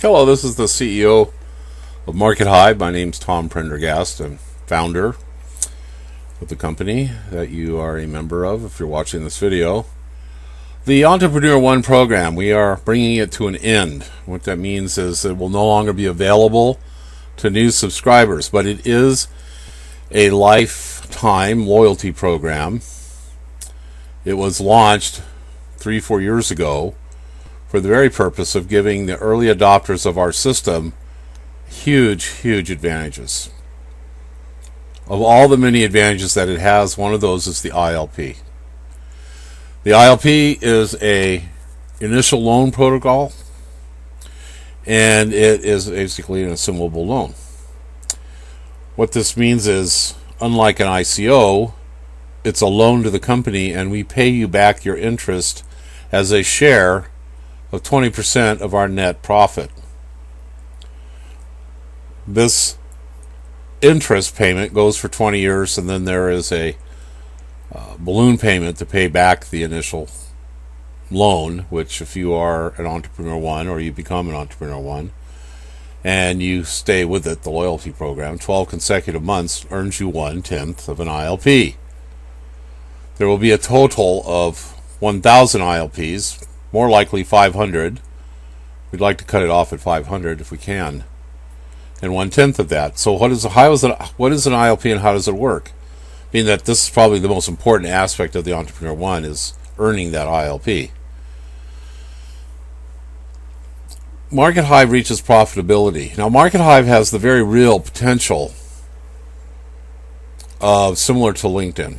Hello, this is the CEO of Market Hive. My name's Tom Prendergast. I'm founder of the company that you are a member of if you're watching this video. The Entrepreneur One program, we are bringing it to an end. What that means is it will no longer be available to new subscribers, but it is a lifetime loyalty program. It was launched 3-4 years ago for the very purpose of giving the early adopters of our system huge advantages. Of all the many advantages that it has, one of those is the ILP. The ILP is a initial loan protocol, and it is basically an assumable loan. What this means is, unlike an ICO, it's a loan to the company, and we pay you back your interest as a share of 20% of our net profit. This interest payment goes for 20 years, and then there is a balloon payment to pay back the initial loan, which if you are an Entrepreneur One or you become an Entrepreneur One and you stay with it, the loyalty program, 12 consecutive months earns you 1/10 of an ILP. There will be a total of 1,000 ILPs, more likely 500. We'd like to cut it off at 500 if we can, and 1/10 of that. So what is an ILP and how does it work? Being that this is probably the most important aspect of the Entrepreneur One is earning that ILP. Market Hive reaches profitability. Now, Market Hive has the very real potential of similar to LinkedIn.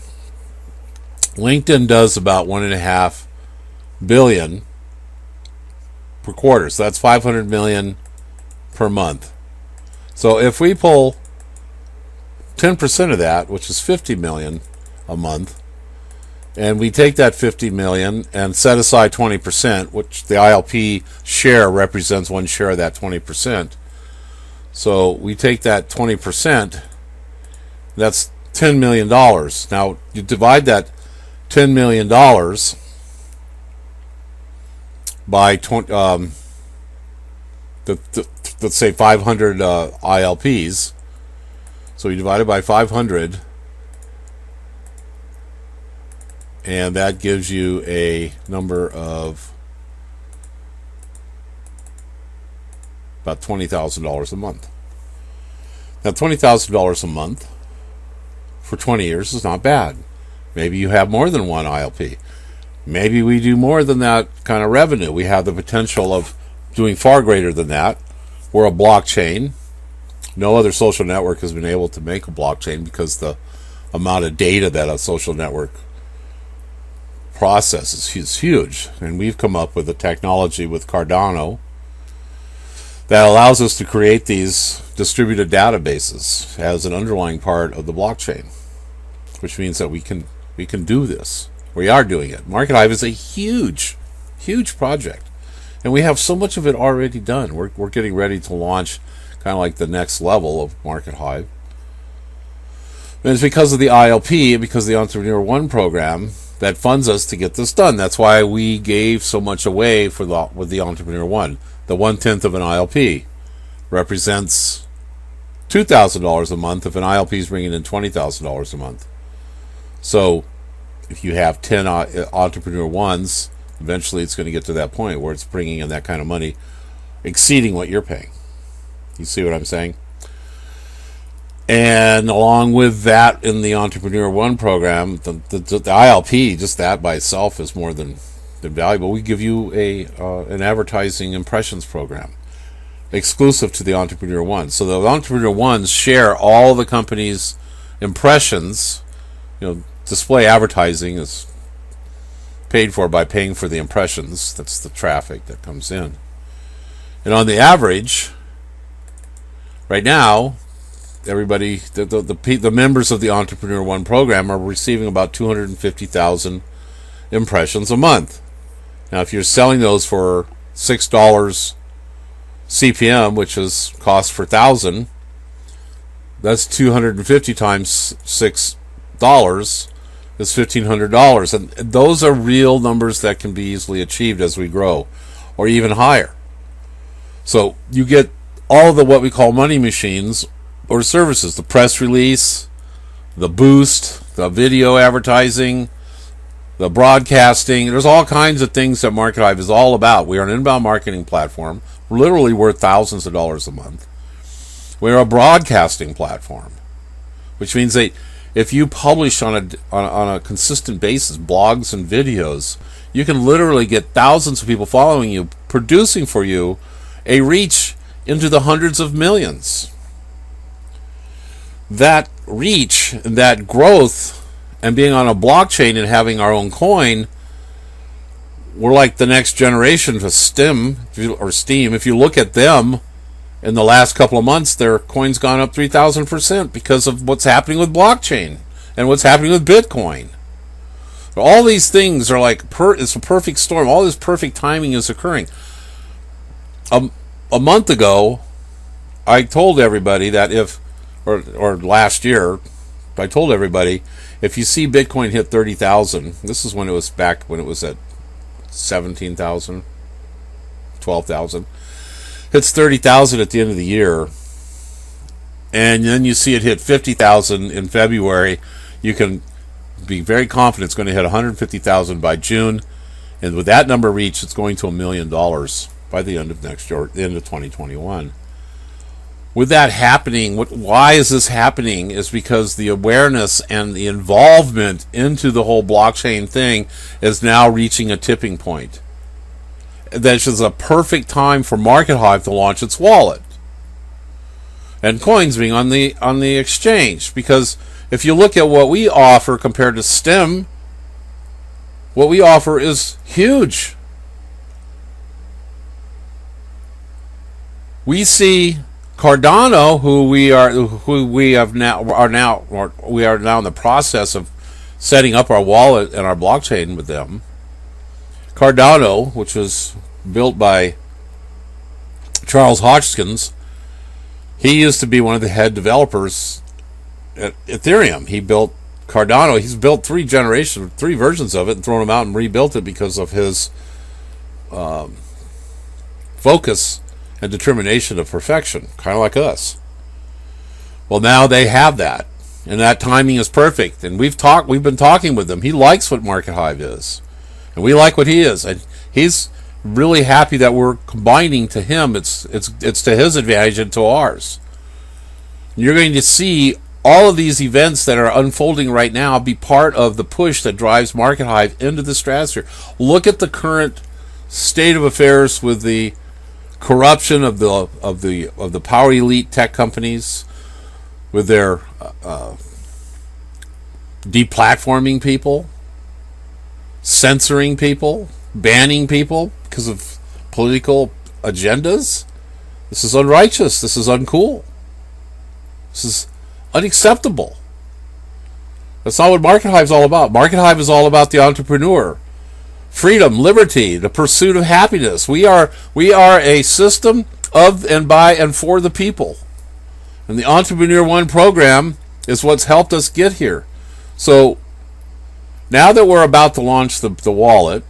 LinkedIn does about 1.5 billion per quarter, so that's 500 million per month. So if we pull 10% of that, which is 50 million a month, and we take that 50 million and set aside 20%, which the ILP share represents one share of that 20%. So we take that 20%, that's $10 million. Now you divide that $10 million by 20, let's say 500 ILPs. So you divide it by 500, and that gives you a number of about $20,000 a month. Now, $20,000 a month for 20 years is not bad. Maybe you have more than one ILP. Maybe we do more than that kind of revenue. We have the potential of doing far greater than that. We're a blockchain. No other social network has been able to make a blockchain because the amount of data that a social network processes is huge. And we've come up with a technology with Cardano that allows us to create these distributed databases as an underlying part of the blockchain, which means that we can do this. We are doing it. Market Hive is a huge project, and we have so much of it already done. We're getting ready to launch kind of like the next level of Market Hive. And it's because of the ILP and because of the Entrepreneur One program that funds us to get this done. That's why we gave so much away with the Entrepreneur One. The 1/10 of an ILP represents $2,000 a month if an ILP is bringing in $20,000 a month. So if you have 10 Entrepreneur Ones, eventually it's going to get to that point where it's bringing in that kind of money exceeding what you're paying. You see what I'm saying? And along with that, in the Entrepreneur One program, the ILP, just that by itself, is more than valuable. We give you an advertising impressions program exclusive to the Entrepreneur One. So the Entrepreneur Ones share all the company's impressions. Display advertising is paid for by paying for the impressions. That's the traffic that comes in. And on the average, right now, everybody, the members of the Entrepreneur One program are receiving about 250,000 impressions a month. Now, if you're selling those for $6 CPM, which is cost per thousand, that's 250 times $6 is $1,500, and those are real numbers that can be easily achieved as we grow, or even higher. So you get all the what we call money machines or services, the press release, the boost, the video advertising, the broadcasting. There's all kinds of things that Market Hive is all about. We are an inbound marketing platform, literally worth thousands of dollars a month. We're a broadcasting platform, which means that if you publish on a consistent basis blogs and videos, you can literally get thousands of people following you, producing for you a reach into the hundreds of millions. That reach and that growth and being on a blockchain and having our own coin, we're like the next generation of Steam. If you look at them in the last couple of months, their coin's gone up 3,000% because of what's happening with blockchain and what's happening with Bitcoin. All these things are like it's a perfect storm. All this perfect timing is occurring. A month ago, I told everybody that or last year, I told everybody, if you see Bitcoin hit 30,000, this is when it was back when it was at 17,000, 12,000. Hits 30,000 at the end of the year, and then you see it hit 50,000 in February, you can be very confident it's going to hit 150,000 by June, and with that number reached, it's going to $1 million by the end of next year, the end of 2021. With that happening, why is this happening? Is because the awareness and the involvement into the whole blockchain thing is now reaching a tipping point. This is a perfect time for Market Hive to launch its wallet, and coins being on the exchange. Because if you look at what we offer compared to Stem, what we offer is huge. We see Cardano, who we are now in the process of setting up our wallet and our blockchain with them. Cardano, which was built by Charles Hoskinson, he used to be one of the head developers at Ethereum. He built Cardano. He's built three versions of it, and thrown them out and rebuilt it because of his focus and determination of perfection, kind of like us. Well, now they have that, and that timing is perfect. And we've been talking with him. He likes what Market Hive is, and we like what he is, and he's really happy that we're combining to him. It's to his advantage and to ours. You're going to see all of these events that are unfolding right now be part of the push that drives Market Hive into the stratosphere. Look at the current state of affairs with the corruption of the power elite tech companies, with their deplatforming people, censoring people, banning people because of political agendas. This is unrighteous. This is uncool. This is unacceptable. That's not what Market Hive is all about. Market Hive is all about the entrepreneur. Freedom, liberty, the pursuit of happiness. We are a system of and by and for the people. And the Entrepreneur One program is what's helped us get here. So now that we're about to launch the wallet,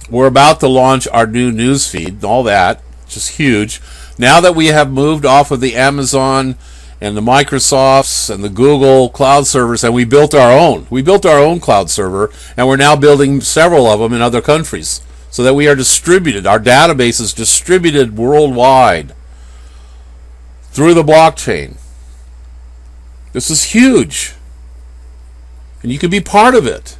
we're about to launch our new news feed and all that, which is huge. Now that we have moved off of the Amazon and the Microsofts and the Google cloud servers, and we built our own cloud server, and we're now building several of them in other countries, so that we are distributed. Our database is distributed worldwide through the blockchain. This is huge, and you can be part of it.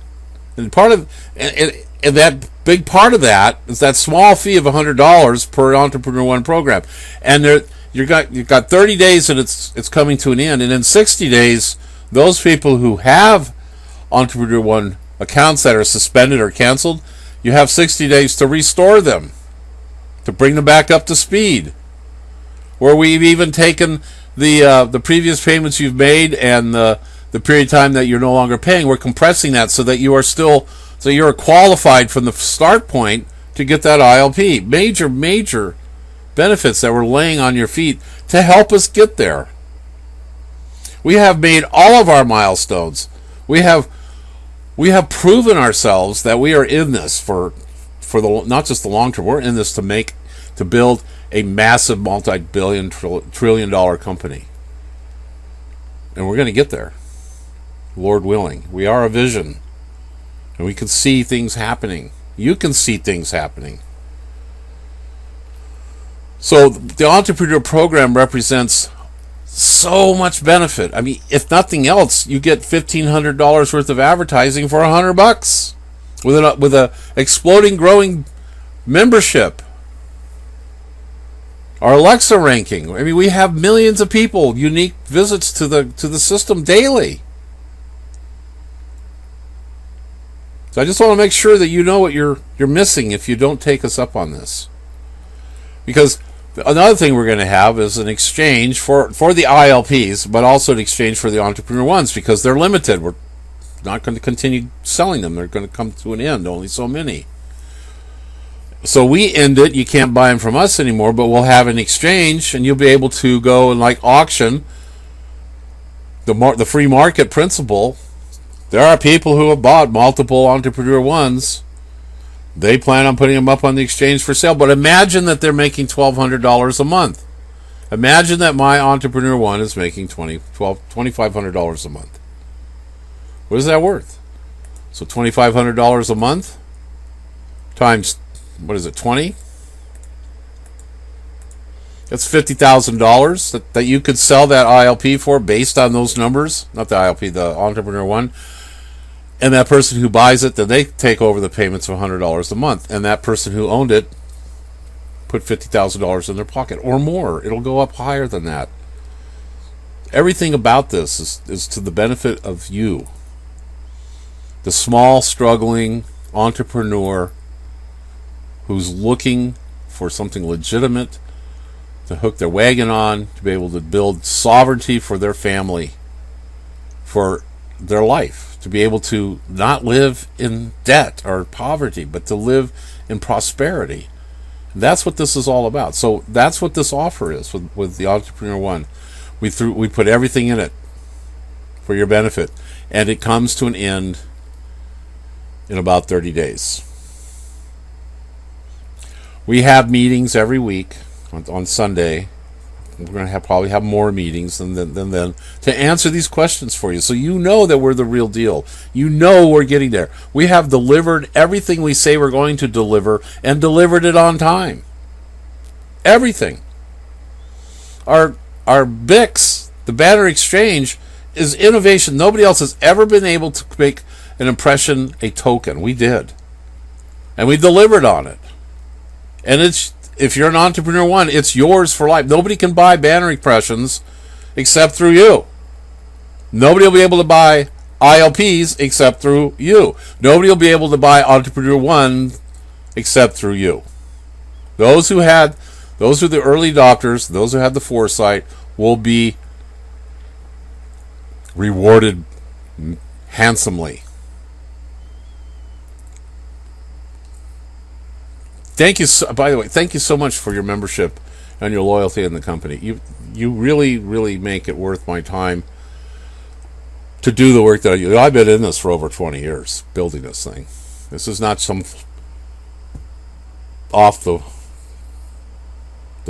And that big part of that is that small fee of $100 per Entrepreneur One program, and you've got 30 days and it's coming to an end, and in 60 days, those people who have Entrepreneur One accounts that are suspended or canceled, you have 60 days to restore them, to bring them back up to speed. Where we've even taken the previous payments you've made and the period of time that you're no longer paying, we're compressing that so that you're qualified from the start point to get that ILP. Major benefits that we're laying on your feet to help us get there. We have made all of our milestones. We have proven ourselves that we are in this for the not just the long term. We're in this to build a massive trillion dollar company. And we're going to get there, Lord willing. We are a vision, and we can see things happening. You can see things happening. So the Entrepreneur Program represents so much benefit. I mean, if nothing else, you get $1,500 worth of advertising for $100 with a exploding, growing membership. Our Alexa ranking. I mean, we have millions of people, unique visits to the system daily. So I just want to make sure that you know what you're missing if you don't take us up on this. Because another thing we're going to have is an exchange for the ILPs, but also an exchange for the Entrepreneur Ones, because they're limited. We're not going to continue selling them. They're going to come to an end, only so many. So we end it. You can't buy them from us anymore, but we'll have an exchange, and you'll be able to go and auction the free market principle. There are people who have bought multiple Entrepreneur Ones. They plan on putting them up on the exchange for sale, but imagine that they're making $1,200 a month. Imagine that my Entrepreneur One is making $2,500 a month. What is that worth? So $2,500 a month times, what is it, 20? That's $50,000 that you could sell that ILP for based on those numbers. Not the ILP, the Entrepreneur One. And that person who buys it, then they take over the payments of $100 a month. And that person who owned it put $50,000 in their pocket or more. It'll go up higher than that. Everything about this is to the benefit of you. The small, struggling entrepreneur who's looking for something legitimate to hook their wagon on, to be able to build sovereignty for their family, for their life, to be able to not live in debt or poverty, but to live in prosperity. That's what this is all about. So that's what this offer is with the Entrepreneur One. We put everything in it for your benefit, and it comes to an end in about 30 days. We have meetings every week on Sunday. We're going to probably have more meetings than then to answer these questions for you, so you know that we're the real deal. You know we're getting there. We have delivered everything we say we're going to deliver, and delivered it on time. Everything. Our BIX, the Banner Exchange, is innovation. Nobody else has ever been able to make an impression a token. We did, and we delivered on it. And if you're an Entrepreneur One, it's yours for life. Nobody can buy Banner impressions except through you. Nobody will be able to buy ILPs except through you. Nobody will be able to buy Entrepreneur One except through you. Those who are the early adopters, those who had the foresight, will be rewarded handsomely. Thank you. By the way, thank you so much for your membership and your loyalty in the company. You really, really make it worth my time to do the work that I do. I've been in this for over 20 years, building this thing. This is not some off the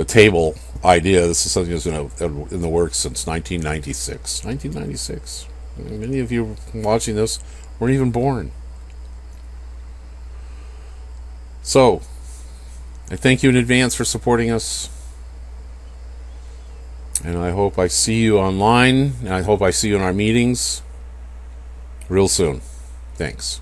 table idea. This is something that's been in the works since 1996. 1996. Many of you watching this weren't even born. So, I thank you in advance for supporting us. And I hope I see you online. And I hope I see you in our meetings real soon. Thanks.